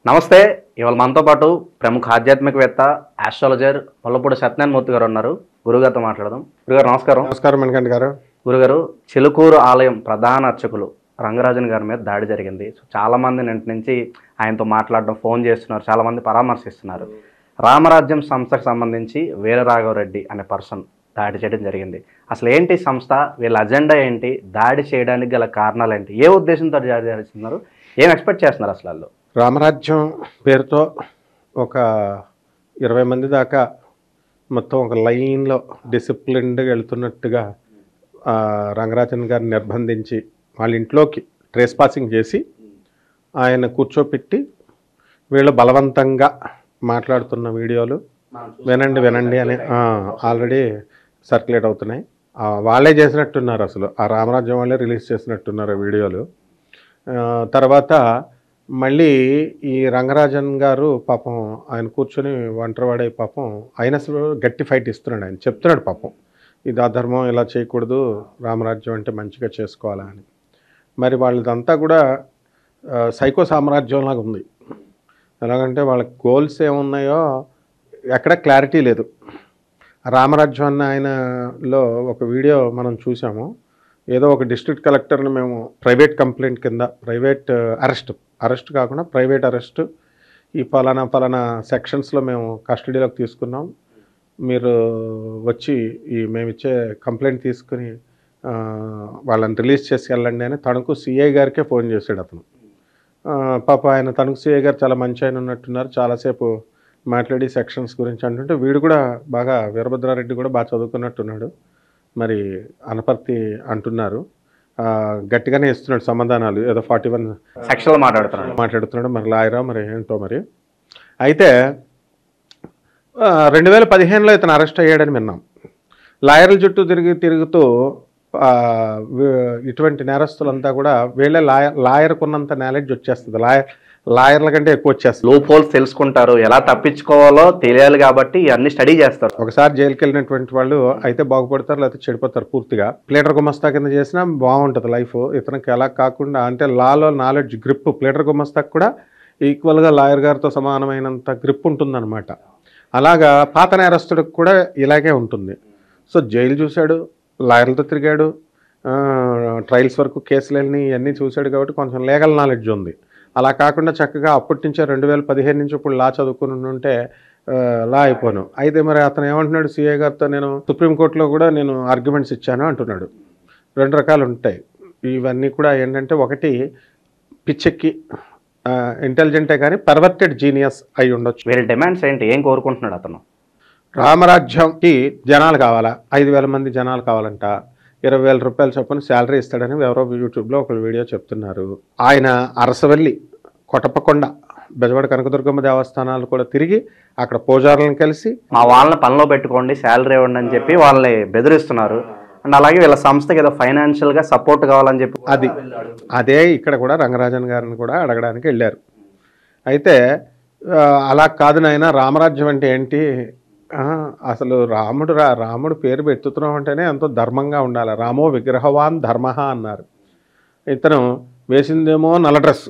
నమస్తే. ఇవాళ మనతో పాటు ప్రముఖ ఆధ్యాత్మికవేత్త ఆస్ట్రాలజర్ ముల్లపూడి సత్యనారాయణ మూర్తి గారు ఉన్నారు. గురుగారితో మాట్లాడదాం. గురుగారు నమస్కారం. నమస్కారం మణికంఠ గారు. గురుగారు, చిలుకూరు ఆలయం ప్రధాన అర్చకులు రంగరాజన్ గారి మీద దాడి జరిగింది. చాలా మంది నుంచి ఆయనతో మాట్లాడడం, ఫోన్ చేస్తున్నారు, చాలా మంది పరామర్శిస్తున్నారు. రామరాజ్యం సంస్థకు సంబంధించి వీరరాఘవరెడ్డి అనే పర్సన్ దాడి చేయడం జరిగింది. అసలు ఏంటి సంస్థ, వీళ్ళ అజెండా ఏంటి, దాడి చేయడానికి గల కారణాలు ఏంటి, ఏ ఉద్దేశంతో దాడి చేస్తున్నారు, ఏం ఎక్స్పెక్ట్ చేస్తున్నారు అసలు వాళ్ళు? రామరాజ్యం పేరుతో ఒక 20 మంది దాకా మొత్తం ఒక లైన్లో డిసిప్లిన్డ్గా వెళ్తున్నట్టుగా రంగరాజన్ గారిని నిర్బంధించి వాళ్ళ ఇంట్లోకి ట్రేస్ పాసింగ్ చేసి ఆయన కూర్చోపెట్టి వీళ్ళు బలవంతంగా మాట్లాడుతున్న వీడియోలు వినండి అని ఆల్రెడీ సర్క్యులేట్ అవుతున్నాయి. వాళ్ళే చేసినట్టున్నారు, అసలు ఆ రామరాజ్యం వాళ్ళే రిలీజ్ చేసినట్టున్నారు ఆ వీడియోలు. తర్వాత మళ్ళీ ఈ రంగరాజన్ గారు పాపం ఆయన కూర్చొని ఒంటరివాడే పాపం ఆయన అసలు గట్టి ఫైట్ ఇస్తున్నాడు. ఆయన చెప్తున్నాడు పాపం, ఇది అధర్మం, ఇలా చేయకూడదు, రామరాజ్యం అంటే మంచిగా చేసుకోవాలా అని. మరి వాళ్ళదంతా కూడా సైకో సామ్రాజ్యంలాగా ఉంది. ఎలాగంటే వాళ్ళ గోల్స్ ఏమున్నాయో ఎక్కడ క్లారిటీ లేదు. రామరాజ్యం అన్న ఆయనలో ఒక వీడియో మనం చూసాము. ఏదో ఒక డిస్ట్రిక్ట్ కలెక్టర్ని మేము ప్రైవేట్ కంప్లైంట్ కింద, ప్రైవేట్ అరెస్ట్ కాకుండా ప్రైవేట్ అరెస్ట్, ఈ ఫలానా సెక్షన్స్లో మేము కస్టడీలోకి తీసుకున్నాం, మీరు వచ్చి మేము ఇచ్చే కంప్లైంట్ తీసుకుని వాళ్ళని రిలీజ్ చేసి వెళ్ళండి అని తణుకు సిఐ గారికే ఫోన్ చేశాడు అతను. పాప ఆయన తణుకు సిఐ గారు చాలా మంచి ఆయన ఉన్నట్టున్నారు, చాలాసేపు మాట్లాడి సెక్షన్స్ గురించి అంటుంటే వీడు కూడా బాగా, వీరభద్రారెడ్డి కూడా బాగా చదువుకున్నట్టున్నాడు. మరి అనపర్తి అంటున్నారు, గట్టిగానే ఇస్తున్నాడు సమాధానాలు, ఏదో 41 సెక్షన్లో మాట్లాడుతున్నాడు. మరి లాయరా మరి ఏంటో మరి. అయితే 2015లో ఇతను అరెస్ట్ అయ్యాడని విన్నాం. లాయర్ల చుట్టూ తిరుగుతూ ఇటువంటి నేరస్తులంతా కూడా వీళ్ళే లాయర్కు ఉన్నంత నాలెడ్జ్ వచ్చేస్తుంది, లాయర్ల కంటే ఎక్కువ వచ్చేస్తుంది. లూప్ హోల్స్ తెలుసుకుంటారు, ఎలా తప్పించుకోవాలో తెలియాలి కాబట్టి ఇవన్నీ స్టడీ చేస్తారు. ఒకసారి జైలుకి వెళ్ళినటువంటి వాళ్ళు అయితే బాగుపడతారు, లేకపోతే చెడిపోతారు పూర్తిగా. ప్లేటర్ గుమస్తా కింద చేసినా బాగుంటుంది లైఫ్. ఇతనికి ఎలా కాకుండా అంటే లాలో నాలెడ్జ్ గ్రిప్ ప్లేటర్ గుమస్తాకు కూడా ఈక్వల్గా లాయర్ గారితో సమానమైనంత గ్రిప్ ఉంటుందన్నమాట. అలాగా పాత నేరస్తుడికి కూడా ఇలాగే ఉంటుంది. సో జైలు చూశాడు, లాయర్లతో తిరిగాడు, ట్రయల్స్ వరకు కేసులన్నీ ఇవన్నీ చూశాడు కాబట్టి కొంచెం లీగల్ నాలెడ్జ్ ఉంది. అలా కాకుండా చక్కగా అప్పటి నుంచే 2015 నుంచి ఇప్పుడు లా చదువుకుని ఉంటే లా అయిపోను. అయితే మరి అతను ఏమంటున్నాడు సిఐ గారితో, నేను సుప్రీంకోర్టులో కూడా నేను ఆర్గ్యుమెంట్స్ ఇచ్చాను అంటున్నాడు. 2 రకాలు ఉంటాయి ఇవన్నీ కూడా. ఏంటంటే ఒకటి పిచ్చెక్కి ఇంటెలిజెంటే కానీ పర్వర్టెడ్ జీనియస్ అయి ఉండొచ్చు. వీళ్ళ డిమాండ్స్ ఏంటి, ఏం కోరుకుంటున్నాడు అతను? రామరాజ్యంకి జనాలు కావాలా, 5,000 మంది జనాలు కావాలంట, 20,000 రూపాయలు చొప్పున శాలరీ ఇస్తాడని ఎవరో యూట్యూబ్లో ఒక వీడియో చెప్తున్నారు. ఆయన అరసవల్లి, కొటపకొండ, బెజవాడ కనకదుర్గమ్మ దేవస్థానాలు కూడా తిరిగి అక్కడ పూజారులను కలిసి మా వాళ్ళని పనిలో పెట్టుకోండి, శాలరీ ఇవ్వండి అని చెప్పి వాళ్ళని బెదిరిస్తున్నారు. అండ్ అలాగే వీళ్ళ సంస్థకి ఏదో ఫైనాన్షియల్గా సపోర్ట్ కావాలని చెప్పి అదే ఇక్కడ కూడా రంగరాజన్ గారిని కూడా అడగడానికి వెళ్ళారు. అయితే అలా కాదు నాయన, రామరాజ్యం అంటే ఏంటి, అసలు రాముడు పేరు పెట్టుతున్నాం అంటేనే ఎంతో ధర్మంగా ఉండాలి. రామో విగ్రహవాన్ ధర్మ అన్నారు. ఇతను వేసిందేమో నల్ల డ్రెస్,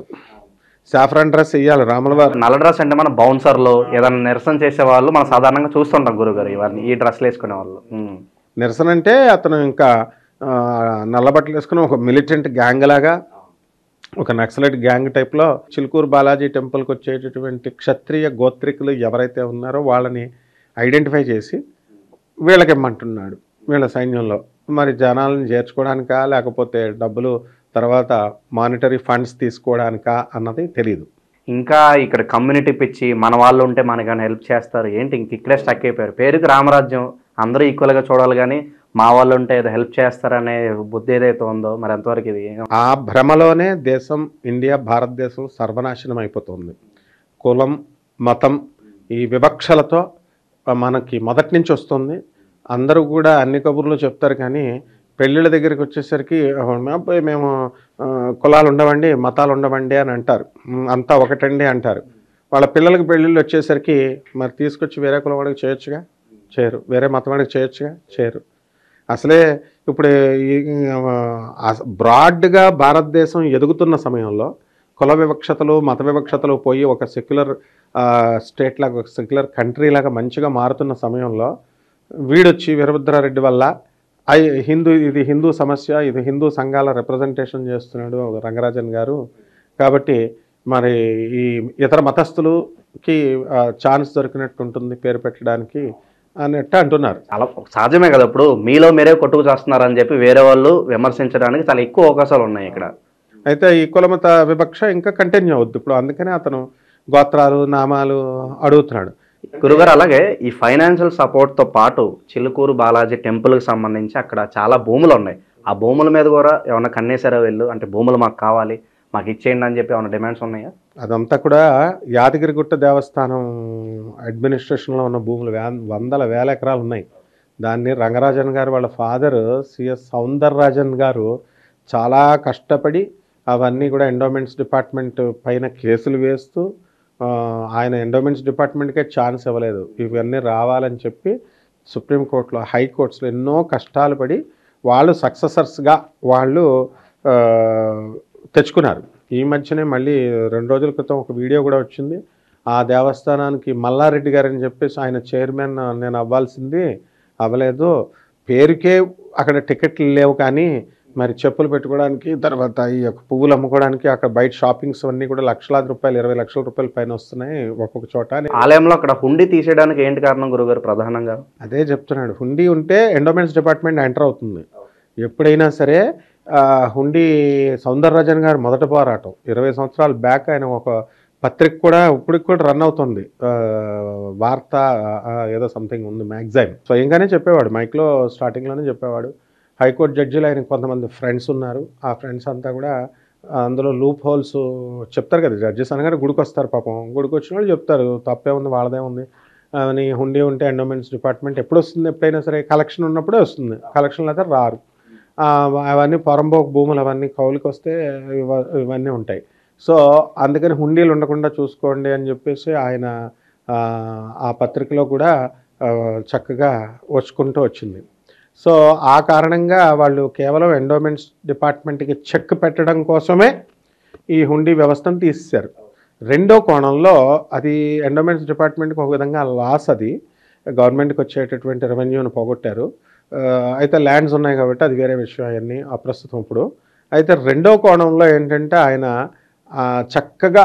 సాఫ్రాన్ డ్రెస్ వేయాలి రాముల వారు. నల్ల డ్రెస్ అంటే మన బౌన్సర్లు, ఏదైనా నిరసన చేసే వాళ్ళు మనం సాధారణంగా చూస్తుంటాం గురుగారు, ఇవన్నీ ఈ డ్రెస్లు వేసుకునే వాళ్ళు. నిరసన అంటే అతను ఇంకా నల్లబట్టలు వేసుకుని ఒక మిలిటెంట్ గ్యాంగ్ లాగా, ఒక నక్సలైట్ గ్యాంగ్ టైప్లో చిలుకూరు బాలాజీ టెంపుల్కి వచ్చేటటువంటి క్షత్రియ గోత్రికులు ఎవరైతే ఉన్నారో వాళ్ళని ఐడెంటిఫై చేసి వీళ్ళకి ఇమ్మంటున్నాడు. వీళ్ళ సైన్యంలో మరి జనాలను చేర్చుకోవడానికా లేకపోతే డబ్బులు తర్వాత మానిటరీ ఫండ్స్ తీసుకోవడానికా అన్నది తెలియదు. ఇంకా ఇక్కడ కమ్యూనిటీ పిచ్చి, మన వాళ్ళు ఉంటే మనకైనా హెల్ప్ చేస్తారు ఏంటి, ఇంక ఇక్కడే స్టక్ అయిపోయారు. పేరుకి రామరాజ్యం, అందరూ ఈక్వల్గా చూడాలి కానీ మా వాళ్ళు ఉంటే ఏదో హెల్ప్ చేస్తారనే బుద్ధి ఏదైతే ఉందో మరి ఎంతవరకు ఇది. ఆ భ్రమలోనే దేశం, ఇండియా, భారతదేశం సర్వనాశనం అయిపోతుంది. కులం, మతం, ఈ వివక్షలతో మనకి మొదటి నుంచి వస్తుంది. అందరూ కూడా అన్ని కబుర్లు చెప్తారు కానీ పెళ్ళిళ్ళ దగ్గరికి వచ్చేసరికి మేము కులాలు ఉండవండి, మతాలు ఉండవండి అని అంటారు, అంతా ఒకటండి అంటారు. వాళ్ళ పిల్లలకి పెళ్ళిళ్ళు వచ్చేసరికి మరి తీసుకొచ్చి వేరే కులం వాడికి చేయొచ్చుగా, చేయరు. వేరే మతం వాడికి చేయొచ్చుగా, చేయరు. అసలే ఇప్పుడు బ్రాడ్గా భారతదేశం ఎదుగుతున్న సమయంలో కుల వివక్షతలు మత వివక్షతలు పోయి ఒక సెక్యులర్ స్టేట్ లాగా ఒక సెక్యులర్ కంట్రీ లాగా మంచిగా మారుతున్న సమయంలో వీడొచ్చి వీరభద్రారెడ్డి వల్ల ఇది హిందూ సమస్య, ఇది హిందూ సంఘాల రిప్రజెంటేషన్ చేస్తున్నాడు రంగరాజన్ గారు, కాబట్టి మరి ఈ ఇతర మతస్థులకి ఛాన్స్ దొరికినట్టు ఉంటుంది పేరు పెట్టడానికి అన్నట్టు అంటున్నారు. చాలా సహజమే కదా, ఇప్పుడు మీలో మీరే కొట్టుకు చేస్తున్నారని చెప్పి వేరే వాళ్ళు విమర్శించడానికి చాలా ఎక్కువ అవకాశాలు ఉన్నాయి ఇక్కడ. అయితే ఈ కులమత వివక్ష ఇంకా కంటిన్యూ అవుద్ది ఇప్పుడు, అందుకనే అతను గోత్రాలు నామాలు అడుగుతున్నాడు. గురుగారు, అలాగే ఈ ఫైనాన్షియల్ సపోర్ట్తో పాటు చిలుకూరు బాలాజీ టెంపుల్కి సంబంధించి అక్కడ చాలా భూములు ఉన్నాయి. ఆ భూముల మీద కూడా ఏమన్నా కన్నేసారా వీళ్ళు? అంటే భూములు మాకు కావాలి, మాకు ఇచ్చేయండి అని చెప్పి ఏమైనా డిమాండ్స్ ఉన్నాయా? అదంతా కూడా యాదగిరిగుట్ట దేవస్థానం అడ్మినిస్ట్రేషన్లో ఉన్న భూములు వందల వేల ఎకరాలు ఉన్నాయి. దాన్ని రంగరాజన్ గారు వాళ్ళ ఫాదర్ సిఎస్ సౌందరరాజన్ గారు చాలా కష్టపడి అవన్నీ కూడా ఎండోమెంట్స్ డిపార్ట్మెంట్ పైన కేసులు వేస్తూ ఆయన ఎండోమెంట్స్ డిపార్ట్మెంట్కే ఛాన్స్ ఇవ్వలేదు. ఇవన్నీ రావాలని చెప్పి సుప్రీంకోర్టులో హైకోర్ట్స్లో ఎన్నో కష్టాలు పడి వాళ్ళు సక్సెసర్స్గా వాళ్ళు తెచ్చుకున్నారు. ఈ మధ్యనే మళ్ళీ 2 రోజుల క్రితం ఒక వీడియో కూడా వచ్చింది. ఆ దేవస్థానానికి మల్లారెడ్డి గారు అని చెప్పేసి ఆయన చైర్మన్ నేను అవ్వాల్సింది అవ్వలేదు, పేరుకే అక్కడ టికెట్లు లేవు కానీ మరి చెప్పులు పెట్టుకోవడానికి తర్వాత ఈ యొక్క పువ్వులు అమ్ముకోవడానికి అక్కడ బయట షాపింగ్స్ అన్నీ కూడా లక్షలాది రూపాయలు 20 లక్షల రూపాయలు పైన వస్తున్నాయి ఒక్కొక్క చోట. ఆలయంలో అక్కడ హుండీ తీసేయడానికి ఏంటి కారణం గురుగారు ప్రధానంగా? అదే చెప్తున్నాడు, హుండీ ఉంటే ఎండోమెంట్స్ డిపార్ట్మెంట్ ఎంటర్ అవుతుంది. ఎప్పుడైనా సరే హుండీ సౌందరరాజన్ గారు మొదటి పోరాటం 20 సంవత్సరాల బ్యాక్ ఆయన ఒక పత్రిక కూడా ఇప్పటికి కూడా రన్ అవుతుంది, వార్త ఏదో సంథింగ్ ఉంది మ్యాగజైన్. స్వయంగానే చెప్పేవాడు, మైక్లో స్టార్టింగ్లోనే చెప్పేవాడు. హైకోర్టు జడ్జిలు ఆయనకు కొంతమంది ఫ్రెండ్స్ ఉన్నారు, ఆ ఫ్రెండ్స్ అంతా కూడా అందులో లూప్ హోల్స్ చెప్తారు కదా, జడ్జెస్ అనగానే గుడికి వస్తారు పాపం, గుడికి వచ్చిన వాళ్ళు చెప్తారు తప్పే ఉంది వాళ్ళదే ఉంది అని. హుండీ ఉంటే ఎండోమెంట్స్ డిపార్ట్మెంట్ ఎప్పుడు వస్తుంది, ఎప్పుడైనా సరే కలెక్షన్ ఉన్నప్పుడే వస్తుంది, కలెక్షన్లు అయితే రారు. అవన్నీ పొరంబోకు భూములు అవన్నీ కౌలుకి వస్తే ఇవన్నీ ఉంటాయి. సో అందుకని హుండీలు ఉండకుండా చూసుకోండి అని చెప్పేసి ఆయన ఆ పత్రికలో కూడా చక్కగా వచ్చుకుంటూ వచ్చింది. సో ఆ కారణంగా వాళ్ళు కేవలం ఎండోమెంట్స్ డిపార్ట్మెంట్కి చెక్ పెట్టడం కోసమే ఈ హుండీ వ్యవస్థను తీసేశారు. రెండో కోణంలో అది ఎండోమెంట్స్ డిపార్ట్మెంట్కి ఒక విధంగా లాస్, అది గవర్నమెంట్కి వచ్చేటటువంటి రెవెన్యూని పోగొట్టారు. అయితే ల్యాండ్స్ ఉన్నాయి కాబట్టి అది వేరే విషయం, అవన్నీ అప్రస్తుతం ఇప్పుడు. అయితే రెండో కోణంలో ఏంటంటే ఆయన చక్కగా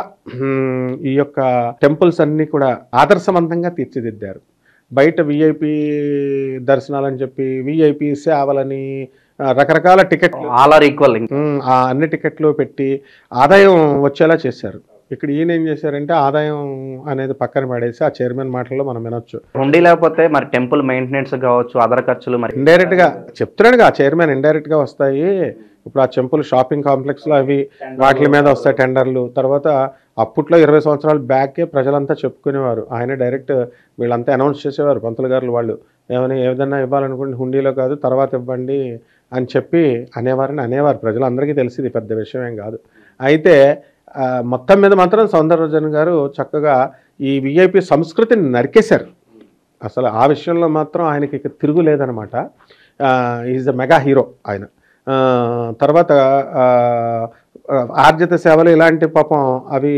ఈ యొక్క టెంపుల్స్ అన్నీ కూడా ఆదర్శవంతంగా తీర్చిదిద్దారు. బయట విఐపి దర్శనాలని చెప్పి విఐపి సేవలని రకరకాల టికెట్లు ఆల్ ఆర్ ఈక్వల్ అన్ని టికెట్లు పెట్టి ఆదాయం వచ్చేలా చేశారు. ఇక్కడ ఈయన ఏం చేశారంటే ఆదాయం అనేది పక్కన పడేసి ఆ చైర్మన్ మాటల్లో మనం వినొచ్చు. హుండీ లేకపోతే మరి టెంపుల్ మెయింటెనెన్స్ కావచ్చు, అదర్ ఖర్చులు మరి ఇండైరెక్ట్గా చెప్తున్నాడుగా ఆ చైర్మన్, ఇండైరెక్ట్గా వస్తాయి. ఇప్పుడు ఆ టెంపుల్ షాపింగ్ కాంప్లెక్స్లో అవి వాటి మీద వస్తాయి టెండర్లు. తర్వాత అప్పట్లో 20 సంవత్సరాల బ్యాకే ప్రజలంతా చెప్పుకునేవారు, ఆయన డైరెక్ట్ వీళ్ళంతా అనౌన్స్ చేసేవారు పంతులు గారు వాళ్ళు, ఏదైనా ఇవ్వాలనుకుంటే హుండీలో కాదు తర్వాత ఇవ్వండి అని చెప్పి అనేవారు. ప్రజలందరికీ తెలిసింది, పెద్ద విషయం ఏం కాదు. అయితే మొత్తం మీద మాత్రం సౌందరరాజన్ గారు చక్కగా ఈ విఐపి సంస్కృతిని నరికేశారు. అసలు ఆ విషయంలో మాత్రం ఆయనకి ఇక తిరుగులేదనమాట. ఈజ్ అ మెగా హీరో ఆయన. తర్వాత ఆర్జిత సేవలు ఇలాంటి పాపం అవి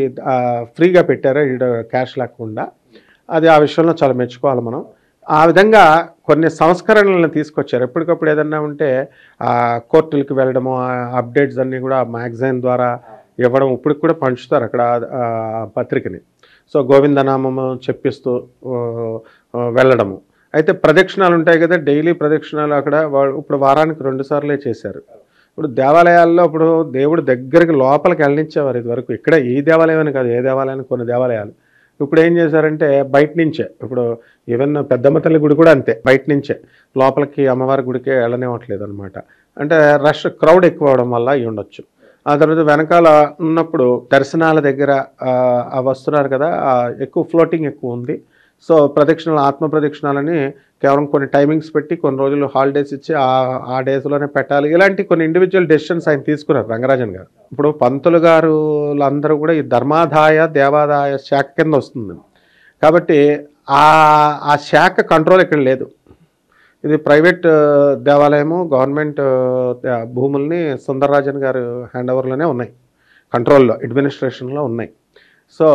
ఫ్రీగా పెట్టారు, క్యాష్ లేకుండా. అది ఆ విషయంలో చాలా మెచ్చుకోవాలి మనం. ఆ విధంగా కొన్ని సంస్కరణలను తీసుకొచ్చారు. ఎప్పటికప్పుడు ఏదన్నా ఉంటే కోర్టులకు వెళ్ళడము, అప్డేట్స్ అన్నీ కూడా మ్యాగజైన్ ద్వారా ఇవ్వడం, ఇప్పటికి కూడా పంచుతారు అక్కడ పత్రికని. సో గోవిందనామము చెప్పిస్తూ వెళ్ళడము. అయితే ప్రదక్షిణాలు ఉంటాయి కదా, డైలీ ప్రదక్షిణాలు అక్కడ ఇప్పుడు వారానికి 2 సార్లే చేశారు. ఇప్పుడు దేవాలయాల్లో ఇప్పుడు దేవుడు దగ్గరికి లోపలికి వెళ్ళనిచ్చేవారు ఇదివరకు. ఇక్కడ ఈ దేవాలయం అని కాదు, ఏ దేవాలయానికి కొన్ని దేవాలయాలు. ఇప్పుడు ఏం చేశారంటే బయట నుంచే, ఇప్పుడు ఈవెన్ పెద్దమ్మ తల్లి గుడి కూడా అంతే, బయట నుంచే లోపలికి అమ్మవారి గుడికే వెళ్ళనివ్వట్లేదు అనమాట. అంటే రష్ క్రౌడ్ ఎక్కువ అవడం వల్ల అయి ఉండొచ్చు. ఆ తర్వాత వెనకాల ఉన్నప్పుడు దర్శనాల దగ్గర వస్తున్నారు కదా, ఎక్కువ ఫ్లోటింగ్ ఎక్కువ ఉంది. సో ప్రదక్షిణాలు, ఆత్మ ప్రదక్షిణాలని కేవలం కొన్ని టైమింగ్స్ పెట్టి కొన్ని రోజులు హాలిడేస్ ఇచ్చి ఆ డేస్లోనే పెట్టాలి. ఇలాంటి కొన్ని ఇండివిజువల్ డెసిషన్స్ ఆయన తీసుకున్నారు రంగరాజన్ గారు. ఇప్పుడు పంతులు గారు అందరూ కూడా ఈ ధర్మాదాయ దేవాదాయ శాఖ కింద వస్తుంది కాబట్టి ఆ శాఖ కంట్రోల్ ఇక్కడ లేదు. ఇది ప్రైవేట్ దేవాలయము, గవర్నమెంట్ భూముల్ని సుందరరాజన్ గారు హ్యాండ్ ఓవర్లోనే ఉన్నాయి. కంట్రోల్లో అడ్మినిస్ట్రేషన్లో ఉన్నాయి. సో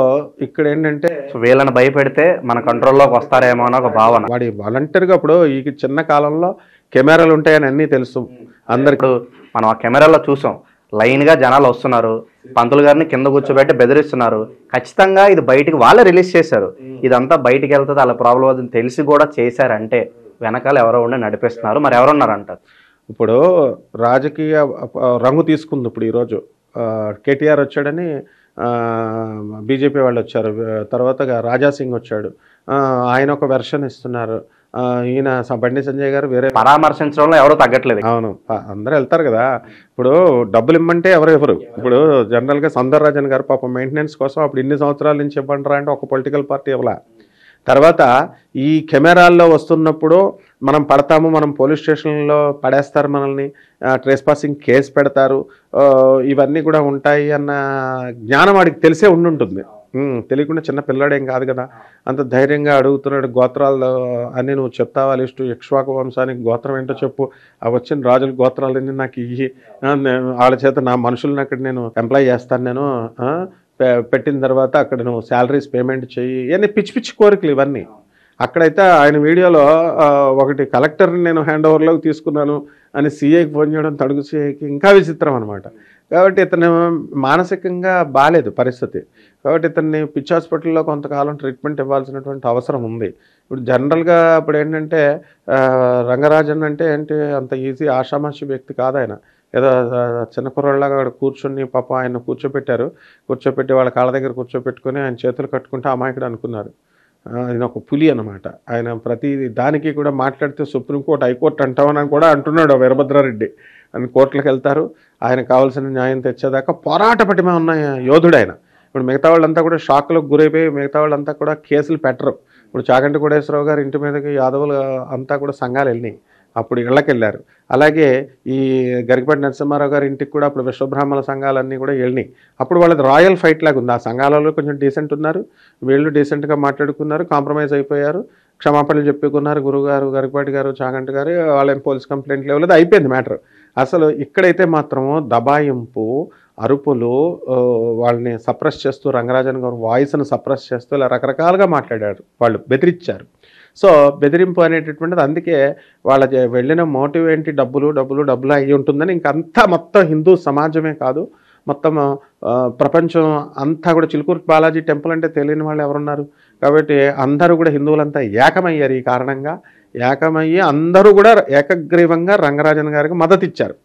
ఇక్కడ ఏంటంటే వీళ్ళని భయపెడితే మన కంట్రోల్లోకి వస్తారేమో అని ఒక భావన. వాడి వాలంటీర్గా ఇప్పుడు ఈ చిన్న కాలంలో కెమెరాలు ఉంటాయని అన్నీ తెలుసు అందరికి. ఇప్పుడు మనం ఆ కెమెరాలో చూసాం, లైన్గా జనాలు వస్తున్నారు, పంతులు గారిని కింద కూర్చోబెట్టి బెదిరిస్తున్నారు. ఖచ్చితంగా ఇది బయటికి వాళ్ళే రిలీజ్ చేశారు. ఇదంతా బయటికి వెళ్తుంది, వాళ్ళ ప్రాబ్లం అవుతుంది తెలిసి కూడా చేశారంటే వెనకాల ఎవరో ఉండి నడిపిస్తున్నారు. మరి ఎవరున్నారంటారు? ఇప్పుడు రాజకీయ రంగు తీసుకుంది. ఇప్పుడు ఈరోజు కేటీఆర్ వచ్చాడని బీజేపీ వాళ్ళు వచ్చారు, తర్వాత రాజాసింగ్ వచ్చాడు, ఆయన ఒక వెర్షన్ ఇస్తున్నారు. ఈయన బండి సంజయ్ గారు వేరే పరామర్శించడంలో ఎవరు తగ్గట్లేదు. అవును, అందరూ వెళ్తారు కదా. ఇప్పుడు డబ్బులు ఇమ్మంటే ఎవరు ఇవ్వరు. ఇప్పుడు జనరల్గా సౌందరరాజన్ గారు పాపం మెయింటెనెన్స్ కోసం అప్పుడు ఇన్ని సంవత్సరాల నుంచి ఇవ్వండి అంటే ఒక పొలిటికల్ పార్టీ ఇవ్వలే. తర్వాత ఈ కెమెరాల్లో వస్తున్నప్పుడు మనం పడతాము, మనం పోలీస్ స్టేషన్లో పడేస్తారు, మనల్ని ట్రేస్ పాసింగ్ కేసు పెడతారు, ఇవన్నీ కూడా ఉంటాయి అన్న జ్ఞానం వాడికి తెలిసే ఉండుంటుంది. తెలియకుండా చిన్న పిల్లాడేం కాదు కదా, అంత ధైర్యంగా అడుగుతున్నాడు. గోత్రాలు అన్నీ నువ్వు చెప్తావా లిస్టు, ఇక్ష్వాకు వంశానికి గోత్రం ఏంటో చెప్పు, అవి వచ్చిన రాజుల గోత్రాలన్నీ నాకు ఇవి, వాళ్ళ చేత నా మనుషులను అక్కడ నేను ఎంప్లాయ్ చేస్తాను, నేను పెట్టిన తర్వాత అక్కడ నువ్వు శాలరీస్ పేమెంట్ చెయ్యి, ఇవన్నీ పిచ్చి పిచ్చి కోరికలు ఇవన్నీ. అక్కడైతే ఆయన వీడియోలో ఒకటి కలెక్టర్ని నేను హ్యాండ్ ఓవర్లోకి తీసుకున్నాను అని సీఐకి ఫోన్ చేయడం, తడుగు సీఐకి, ఇంకా విచిత్రం అనమాట. కాబట్టి ఇతను మానసికంగా బాగాలేదు పరిస్థితి. కాబట్టి ఇతన్ని పిచ్చి హాస్పిటల్లో కొంతకాలం ట్రీట్మెంట్ ఇవ్వాల్సినటువంటి అవసరం ఉంది. ఇప్పుడు జనరల్గా ఇప్పుడు ఏంటంటే రంగరాజన్ అంటే ఏంటి, అంత ఈజీ ఆషామాషి వ్యక్తి కాదు ఆయన. ఏదో చిన్న కుర్రాళ్ళగా అక్కడ కూర్చొని పాపం ఆయన కూర్చోపెట్టి వాళ్ళ కాళ్ళ దగ్గర కూర్చోపెట్టుకొని ఆయన చేతులు కట్టుకుంటే అమాయకుడు అనుకున్నారు. ఆయన ఒక పులి అనమాట. ఆయన ప్రతి దానికి కూడా మాట్లాడితే సుప్రీంకోర్టు హైకోర్టు అంటామని కూడా అంటున్నాడు వీరభద్రారెడ్డి. ఆయన కోర్టులకు వెళ్తారు, ఆయన కావాల్సిన న్యాయం తెచ్చేదాకా పోరాట పటిమ ఉన్న యోధుడు ఆయన. ఇప్పుడు మిగతా వాళ్ళంతా కూడా షాక్లకు గురైపోయి మిగతా వాళ్ళంతా కూడా కేసులు పెట్టరు. ఇప్పుడు చాగంటి కోటేశ్వరరావు గారు ఇంటి మీదకి యాదవులు అంతా కూడా సంఘాలు వెళ్ళినాయి, అప్పుడు ఇళ్ళకి వెళ్ళారు. అలాగే ఈ గరికపాటి నరసింహారావు గారి ఇంటికి కూడా అప్పుడు విశ్వబ్రాహ్మణ సంఘాలన్నీ కూడా వెళ్ళినాయి. అప్పుడు వాళ్ళది రాయల్ ఫైట్ లాగా ఉంది. ఆ సంఘాలలో కొంచెం డీసెంట్ ఉన్నారు, వీళ్ళు డీసెంట్గా మాట్లాడుకున్నారు, కాంప్రమైజ్ అయిపోయారు, క్షమాపణలు చెప్పుకున్నారు. గురుగారు, గరికపాటి గారు, చాగంటి గారు, వాళ్ళని పోలీస్ కంప్లైంట్ లేవలేదు, అయిపోయింది మ్యాటర్. అసలు ఇక్కడైతే మాత్రము దబాయింపు, అరుపులు, వాళ్ళని సప్రెస్ చేస్తూ, రంగరాజన్ గారు వాయిస్ను సప్రెస్ చేస్తూ ఇలా రకరకాలుగా మాట్లాడారు, వాళ్ళు బెదిరించారు. సో బెదిరింపు అనేటటువంటిది, అందుకే వాళ్ళ వెళ్ళిన మోటివ్ ఏంటి, డబ్బులు అయ్యి ఉంటుందని. ఇంకంతా మొత్తం హిందూ సమాజమే కాదు, మొత్తం ప్రపంచం అంతా కూడా చిలుకూరు బాలాజీ టెంపుల్ అంటే తెలియని వాళ్ళు ఎవరున్నారు. కాబట్టి అందరూ కూడా హిందువులంతా ఏకమయ్యారు. ఈ కారణంగా ఏకమయ్యి అందరూ కూడా ఏకగ్రీవంగా రంగరాజన్ గారికి మద్దతు ఇచ్చారు.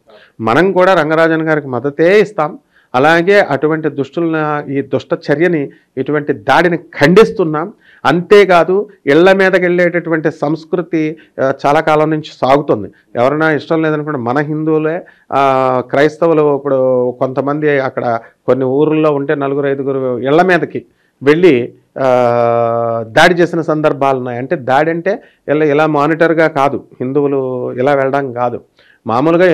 మనం కూడా రంగరాజన్ గారికి మద్దతే ఇస్తాం. అలాగే అటువంటి ఈ దుష్ట చర్యని, ఇటువంటి దాడిని ఖండిస్తున్నాం. అంతేకాదు ఇళ్ల మీదకి వెళ్ళేటటువంటి సంస్కృతి చాలా కాలం నుంచి సాగుతుంది. ఎవరైనా ఇష్టం లేదనుకుంటే మన హిందువులే క్రైస్తవులు ఇప్పుడు కొంతమంది అక్కడ కొన్ని ఊర్లలో ఉంటే 4-5 ఇళ్ల మీదకి వెళ్ళి దాడి చేసిన సందర్భాలు ఉన్నాయి. అంటే దాడి అంటే ఇలా మానిటర్గా కాదు, హిందువులు ఇలా వెళ్ళడం కాదు, మామూలుగా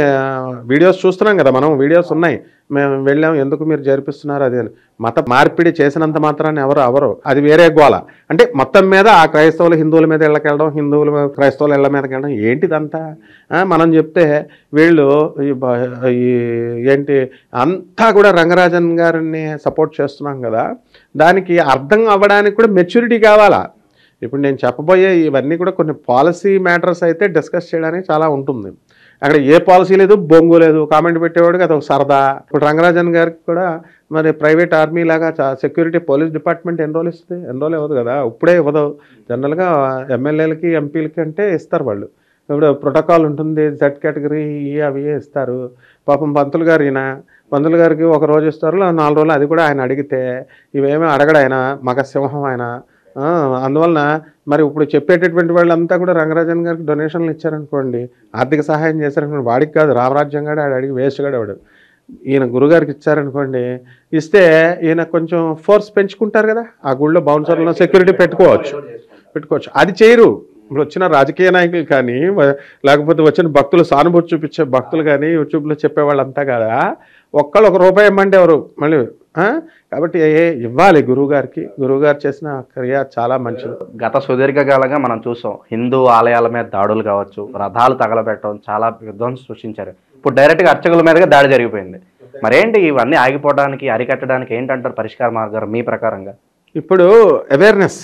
వీడియోస్ చూస్తున్నాం కదా మనం, వీడియోస్ ఉన్నాయి, మేము వెళ్ళాం, ఎందుకు మీరు జరిపిస్తున్నారు అది అని. మత మార్పిడి చేసినంత మాత్రాన్ని ఎవరు అది వేరే గోల. అంటే మొత్తం మీద ఆ క్రైస్తవులు హిందువుల మీద ఇళ్ళకెళ్ళడం, హిందువుల క్రైస్తవుల ఇళ్ళ మీదకి వెళ్ళడం ఏంటిదంతా మనం చెప్తే వీళ్ళు ఏంటి అంతా కూడా రంగరాజన్ గారిని సపోర్ట్ చేస్తున్నాం కదా, దానికి అర్థం అవ్వడానికి కూడా మెచ్యూరిటీ కావాలా. ఇప్పుడు నేను చెప్పబోయే ఇవన్నీ కూడా కొన్ని పాలసీ మ్యాటర్స్ అయితే డిస్కస్ చేయడానికి చాలా ఉంటుంది. అక్కడ ఏ పాలసీ లేదు, బొంగు లేదు, కామెంట్ పెట్టేవాడికి అది ఒక సరదా. ఇప్పుడు రంగరాజన్ గారికి కూడా మరి ప్రైవేట్ ఆర్మీ లాగా సెక్యూరిటీ పోలీస్ డిపార్ట్మెంట్ ఎన్ని రోజులు ఇస్తుంది? ఎన్ని రోజులు ఇవ్వదు కదా, ఇప్పుడే ఇవ్వదు. జనరల్గా ఎమ్మెల్యేలకి ఎంపీలకి అంటే ఇస్తారు వాళ్ళు. ఇప్పుడు ప్రోటోకాల్ ఉంటుంది, జెడ్ కేటగిరీ అవి ఇస్తారు. పాపం పంతులు గారికి ఒక రోజు ఇస్తారు, 4 రోజులు, అది కూడా ఆయన అడిగితే ఇవేమీ అడగడు ఆయన, మగసింహం ఆయన. అందువలన మరి ఇప్పుడు చెప్పేటటువంటి వాళ్ళంతా కూడా రంగరాజన్ గారికి డొనేషన్లు ఇచ్చారనుకోండి, ఆర్థిక సహాయం చేశారనుకోండి, వాడికి కాదు రామరాజ్యం గాడు అడిగి వేస్ట్ వాడు. ఈయన గురుగారికి ఇచ్చారనుకోండి, ఇస్తే ఈయన కొంచెం ఫోర్స్ పెంచుకుంటారు కదా, ఆ గుళ్ళో బౌన్సర్లో సెక్యూరిటీ పెట్టుకోవచ్చు. అది చేయరు. ఇప్పుడు వచ్చిన రాజకీయ నాయకులు కానీ, లేకపోతే వచ్చిన భక్తులు, సానుభూతి చూపించే భక్తులు కానీ, యూట్యూబ్లో చెప్పేవాళ్ళంతా కదా, ఒక్క రూపాయి ఇవ్వమంటే ఎవరు మళ్ళీ. కాబట్టి ఇవ్వాలి గురువుగారు చేసిన క్రియ చాలా మంచిది. గత సుదీర్ఘకాలంగా మనం చూసాం, హిందూ ఆలయాల మీద దాడులు కావచ్చు, రథాలు తగలబెట్టడం, చాలా విధ్వంసం సృష్టించారు. ఇప్పుడు డైరెక్ట్గా అర్చకుల మీదగా దాడి జరిగిపోయింది. మరేంటి ఇవన్నీ ఆగిపోవడానికి, అరికట్టడానికి ఏంటంటారు పరిష్కార మార్గాలు మీ ప్రకారంగా? ఇప్పుడు అవేర్నెస్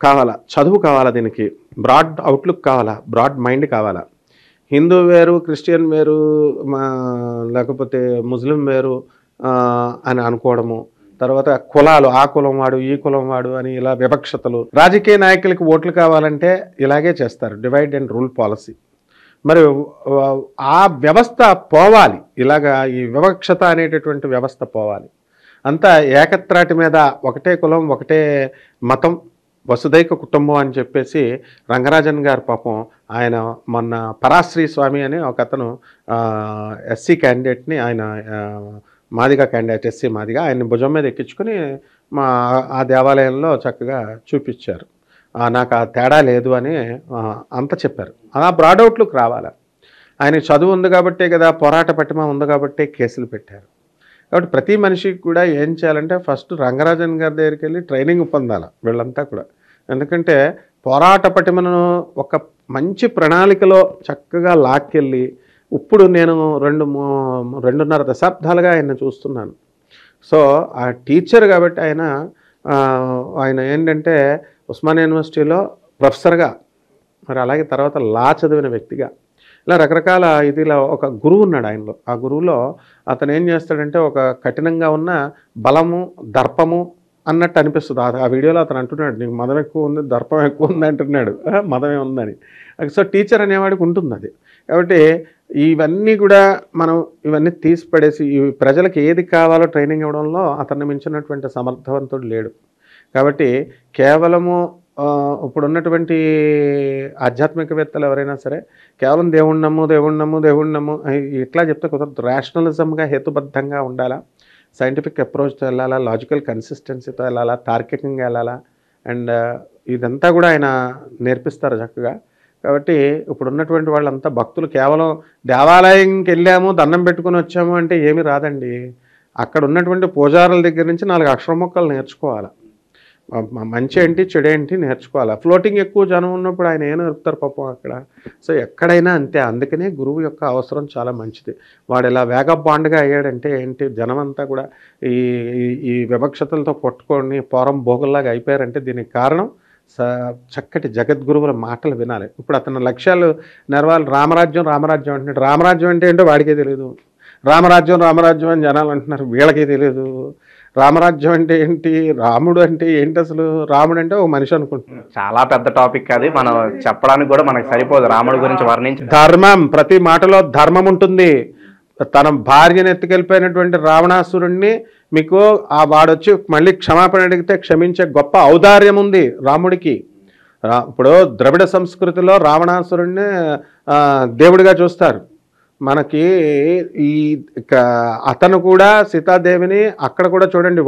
కావాలా, చదువు కావాలా, దీనికి బ్రాడ్ అవుట్లుక్ కావాలా, బ్రాడ్ మైండ్ కావాలా. హిందూ వేరు, క్రిస్టియన్ వేరు, లేకపోతే ముస్లిం వేరు అని అనుకోవడము, తర్వాత కులాలు, ఆ కులం వాడు ఈ కులం వాడు అని ఇలా వివక్షతలు. రాజకీయ నాయకులకి ఓట్లు కావాలంటే ఇలాగే చేస్తారు, డివైడ్ అండ్ రూల్ పాలసీ. మరి ఆ వ్యవస్థ పోవాలి, ఇలాగా ఈ వివక్షత అనేటటువంటి వ్యవస్థ పోవాలి. అంతా ఏకత్రాటి మీద ఒకటే కులం, ఒకటే మతం, వసుదైక కుటుంబం అని చెప్పేసి రంగరాజన్ గారు పాపం ఆయన మొన్న పరాశ్రీ స్వామి అని ఒక అతను ఎస్సీ క్యాండిడేట్ని, ఆయన మాదిగా క్యాండిడేట్, ఎస్సీ మాదిగా, ఆయన్ని భుజం మీద ఎక్కించుకొని ఆ దేవాలయంలో చక్కగా చూపించారు. నాకు ఆ తేడా లేదు అని అంత చెప్పారు. అలా బ్రాడౌట్లుక్ రావాలి. ఆయనకి చదువు ఉంది కాబట్టే కదా, పోరాట పటిమ ఉంది కాబట్టే కేసులు పెట్టారు. కాబట్టి ప్రతి మనిషికి కూడా ఏం చేయాలంటే ఫస్ట్ రంగరాజన్ గారి దగ్గరికి వెళ్ళి ట్రైనింగ్ పొందాలి వీళ్ళంతా కూడా. ఎందుకంటే పోరాట పటిమను ఒక మంచి ప్రణాళికలో చక్కగా లాక్కెళ్ళి, ఇప్పుడు నేను 2.5 దశాబ్దాలుగా ఆయన చూస్తున్నాను. సో ఆ టీచర్ కాబట్టి ఆయన ఏంటంటే ఉస్మానియా యూనివర్సిటీలో ప్రొఫెసర్గా, మరి అలాగే తర్వాత లా చదివిన వ్యక్తిగా, ఇలా రకరకాల ఇదిలా ఒక గురువు ఉన్నాడు ఆయనలో. ఆ గురువులో అతను ఏం చేస్తాడంటే ఒక కఠినంగా ఉన్న బలము, దర్పము అన్నట్టు అనిపిస్తుంది. ఆ వీడియోలో అతను అంటున్నాడు, నీకు మదం ఎక్కువ ఉంది, దర్పం ఎక్కువ ఉంది అంటున్నాడు, మదమే ఉందని. సో టీచర్ అనేవాడికి ఉంటుంది అది. కాబట్టి ఇవన్నీ కూడా మనం ఇవన్నీ తీసి పడేసి ప్రజలకు ఏది కావాలో ట్రైనింగ్ ఇవ్వడంలో అతన్ని మించినటువంటి సమర్థవంతుడు లేడు. కాబట్టి కేవలము ఇప్పుడున్నటువంటి ఆధ్యాత్మికవేత్తలు ఎవరైనా సరే కేవలం దేవుణ్ణము ఇట్లా చెప్తే కుదరదు. రేషనలిజంగా, హేతుబద్ధంగా ఉండాలా, సైంటిఫిక్ అప్రోచ్తో వెళ్ళాలా, లాజికల్ కన్సిస్టెన్సీతో వెళ్ళాలా, తార్కికంగా వెళ్ళాలా. అండ్ ఇదంతా కూడా ఆయన నేర్పిస్తారు చక్కగా. కాబట్టి ఇప్పుడు ఉన్నటువంటి వాళ్ళంతా భక్తులు కేవలం దేవాలయంకి వెళ్ళాము, దండం పెట్టుకుని వచ్చాము అంటే ఏమీ రాదండి. అక్కడ ఉన్నటువంటి పూజారుల దగ్గర నుంచి 4 అక్షర మొక్కలు నేర్చుకోవాలి. మంచి ఏంటి, చెడు ఏంటి నేర్చుకోవాలి. ఫ్లోటింగ్ ఎక్కువ జనం ఉన్నప్పుడు ఆయన ఏం నేర్పుతారు పాపం అక్కడ. సో ఎక్కడైనా అంతే. అందుకనే గురువు యొక్క అవసరం చాలా మంచిది. వాడు ఇలా వేగబాండ్గా అయ్యాడంటే ఏంటి, జనం అంతా కూడా ఈ వివక్షతలతో కొట్టుకొని పోరం భోగుల్లాగా అయిపోయారంటే దీనికి కారణం చక్కటి జగద్గురువుల మాటలు వినాలి. ఇప్పుడు అతని లక్ష్యాలు నెరవాలి. రామరాజ్యం అంటున్నాడు. రామరాజ్యం అంటే ఏంటో వాడికే తెలియదు. రామరాజ్యం అని జనాలు అంటున్నారు, వీళ్ళకే తెలియదు. రామరాజ్యం అంటే ఏంటి, రాముడు అంటే ఏంటి, అసలు రాముడు అంటే ఒక మనిషి అనుకుంటున్నారు. చాలా పెద్ద టాపిక్ అది, మనం చెప్పడానికి కూడా మనకు సరిపోదు రాముడి గురించి వర్ణించి. ధర్మం, ప్రతి మాటలో ధర్మం ఉంటుంది. తన భార్యను ఎత్తుకెళ్ళిపోయినటువంటి రావణాసురుణ్ణి మీకు వాడొచ్చి మళ్ళీ క్షమాపణ అడిగితే క్షమించే గొప్ప ఔదార్యం ఉంది రాముడికి. ఇప్పుడు ద్రవిడ సంస్కృతిలో రావణాసురుణ్ణి దేవుడిగా చూస్తారు. మనకి అతను కూడా సీతాదేవిని అక్కడ కూడా చూడండి,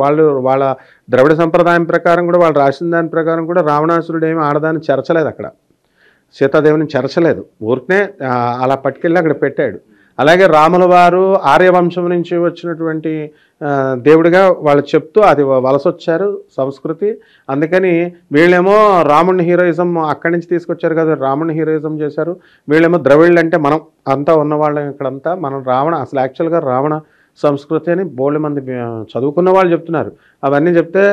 వాళ్ళ ద్రవిడ సంప్రదాయం ప్రకారం కూడా, వాళ్ళు రాసిన దాని ప్రకారం కూడా రావణాసురుడు ఏమి ఆడదాన్ని చెరచలేదు, అక్కడ సీతాదేవిని చెరచలేదు, ఊరికనే అలా పట్టుకెళ్ళి అక్కడ పెట్టాడు. అలాగే రాముల వారు ఆర్యవంశం నుంచి వచ్చినటువంటి దేవుడిగా వాళ్ళు చెప్తూ అది వలసొచ్చారు సంస్కృతి. అందుకని వీళ్ళేమో రాముడిని హీరోయిజం అక్కడి నుంచి తీసుకొచ్చారు కదా, రాముడిని హీరోయిజం చేశారు. వీళ్ళేమో ద్రవిళ్ళు అంటే మనం అంతా ఉన్నవాళ్ళం ఇక్కడంతా, మనం అసలు యాక్చువల్గా రావణ సంస్కృతి అని బోల్డ్ మంది చదువుకున్న వాళ్ళు చెప్తున్నారు. అవన్నీ చెప్తే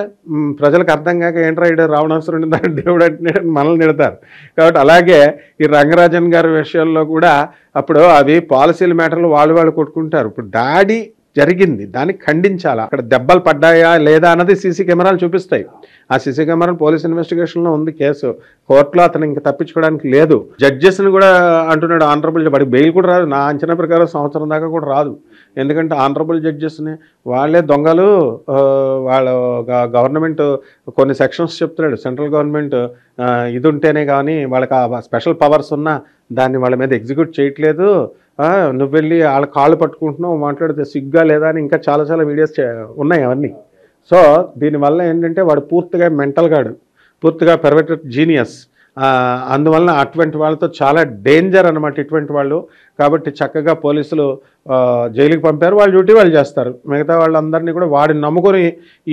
ప్రజలకు అర్థం కాక ఏంట్రా ఇడు రావణాసురుడిని దాని దేవుడు అంటే మనల్ని నిడతారు. కాబట్టి అలాగే ఈ రంగరాజన్ గారి విషయాల్లో కూడా అప్పుడు అవి పాలసీల మ్యాటర్లు వాళ్ళు కొట్టుకుంటారు. ఇప్పుడు దాడి జరిగింది, దాన్ని ఖండించాలా, అక్కడ దెబ్బలు పడ్డాయా లేదా అన్నది సీసీ కెమెరాలు చూపిస్తాయి. ఆ సీసీ కెమెరాలు పోలీస్ ఇన్వెస్టిగేషన్లో ఉంది కేసు, కోర్టులో అతను ఇంకా తప్పించుకోవడానికి లేదు. జడ్జెస్ని కూడా అంటున్నాడు ఆనరబుల్, వాడికి బెయిల్ కూడా రాదు, నా అంచనా ప్రకారం సంవత్సరం దాకా కూడా రాదు. ఎందుకంటే ఆనరబుల్ జడ్జెస్ని వాళ్ళే దొంగలు, వాళ్ళ గవర్నమెంట్ కొన్ని సెక్షన్స్ చెప్తున్నాడు, సెంట్రల్ గవర్నమెంట్ ఇది ఉంటేనే కానీ వాళ్ళకి ఆ స్పెషల్ పవర్స్ ఉన్నా దాన్ని వాళ్ళ మీద ఎగ్జిక్యూట్ చేయట్లేదు, నువ్వు వెళ్ళి వాళ్ళ కాళ్ళు పట్టుకుంటున్నావు, మాట్లాడితే సిగ్గా లేదా అని ఇంకా చాలా వీడియోస్ ఉన్నాయి అవన్నీ. సో దీనివల్ల ఏంటంటే వాడు పూర్తిగా మెంటల్ గాడు, పూర్తిగా పెర్వర్టెడ్ జీనియస్. అందువలన అటువంటి వాళ్ళతో చాలా డేంజర్ అనమాట ఇటువంటి వాళ్ళు. కాబట్టి చక్కగా పోలీసులు జైలుకి పంపారు, వాళ్ళ డ్యూటీ వాళ్ళు చేస్తారు. మిగతా వాళ్ళందరినీ కూడా వాడిని నమ్ముకొని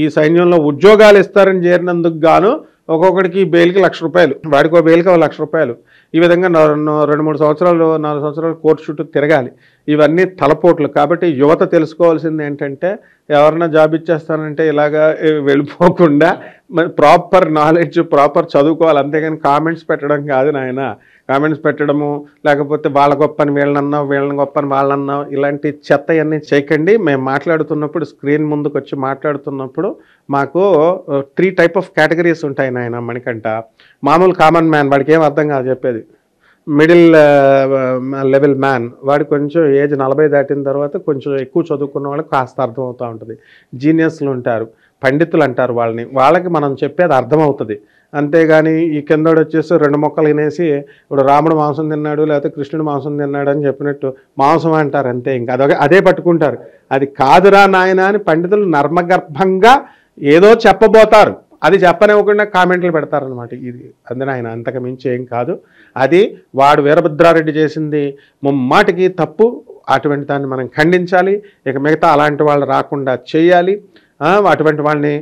ఈ సైన్యంలో ఉద్యోగాలు ఇస్తారని చేరినందుకు గాను ఒక్కొక్కడికి బెయిల్కి ₹1,00,000, వాడికో బెయిల్కి ₹1,00,000. ఈ విధంగా 2-3 సంవత్సరాలు 4 సంవత్సరాలు కోర్టు చుట్టూ తిరగాలి. ఇవన్నీ తలపోట్లు. కాబట్టి యువత తెలుసుకోవాల్సింది ఏంటంటే, ఎవరన్నా జాబ్ ఇచ్చేస్తానంటే ఇలాగా వెళ్ళిపోకుండా ప్రాపర్ నాలెడ్జ్, ప్రాపర్ చదువుకోవాలి. అంతేగాని కామెంట్స్ పెట్టడం కాదు నాయన. కామెంట్స్ పెట్టడము, లేకపోతే వాళ్ళ గొప్పని వీళ్ళనన్నావు, వీళ్ళని గొప్పని వాళ్ళన్నావు, ఇలాంటి చెత్త అన్నీ చేయకండి. మేము మాట్లాడుతున్నప్పుడు, స్క్రీన్ ముందుకు వచ్చి మాట్లాడుతున్నప్పుడు మాకు 3 టైప్ ఆఫ్ కేటగిరీస్ ఉంటాయి నాయన మణికంఠ. మామూలు కామన్ మ్యాన్, వాడికి ఏం అర్థం కాదు చెప్పేది. మిడిల్ లెవెల్ మ్యాన్, వాడు కొంచెం ఏజ్ 40 దాటిన తర్వాత కొంచెం ఎక్కువ చదువుకున్న వాళ్ళకి కాస్త అర్థమవుతూ ఉంటుంది. జీనియస్లు ఉంటారు, పండితులు అంటారు వాళ్ళని, వాళ్ళకి మనం చెప్పేది అర్థమవుతుంది. అంతేగాని ఈ కిందోడు వచ్చేసి 2 మొక్కలు వినేసి ఇప్పుడు రాముడు మాంసం తిన్నాడు లేకపోతే కృష్ణుడు మాంసం తిన్నాడు అని చెప్పినట్టు మాంసం అంటారు అంతే. ఇంకా అదే పట్టుకుంటారు. అది కాదురా నాయన అని పండితులు నర్మగర్భంగా ఏదో చెప్పబోతారు, అది చెప్పనివ్వకుండా కామెంట్లు పెడతారనమాట. ఇది అందులో ఆయన అంతకు మించి ఏం కాదు. అది వాడు వీరభద్రారెడ్డి చేసింది ముమ్మాటికి తప్పు. అటువంటి దాన్ని మనం ఖండించాలి. ఇక మిగతా అలాంటి వాళ్ళు రాకుండా చేయాలి. అటువంటి వాళ్ళని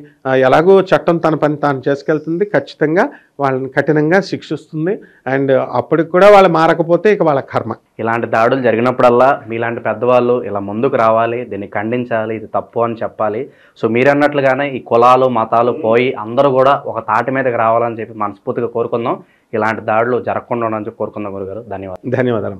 ఎలాగో చట్టం తన పని తాను చేసుకెళ్తుంది. ఖచ్చితంగా వాళ్ళని కఠినంగా శిక్షిస్తుంది. అండ్ అప్పటికి కూడా వాళ్ళు మారకపోతే ఇక వాళ్ళ కర్మ. ఇలాంటి దాడులు జరిగినప్పుడల్లా మీలాంటి పెద్దవాళ్ళు ఇలా ముందుకు రావాలి, దీన్ని ఖండించాలి, ఇది తప్పు అని చెప్పాలి. సో మీరన్నట్లుగానే ఈ కులాలు మతాలు పోయి అందరూ కూడా ఒక తాటి మీదకి రావాలని చెప్పి మనస్ఫూర్తిగా కోరుకుందాం. ఇలాంటి దాడులు జరగకుండా ఉండాలని కోరుకుందాం గురుగారు. ధన్యవాదాలు. ధన్యవాదాలు.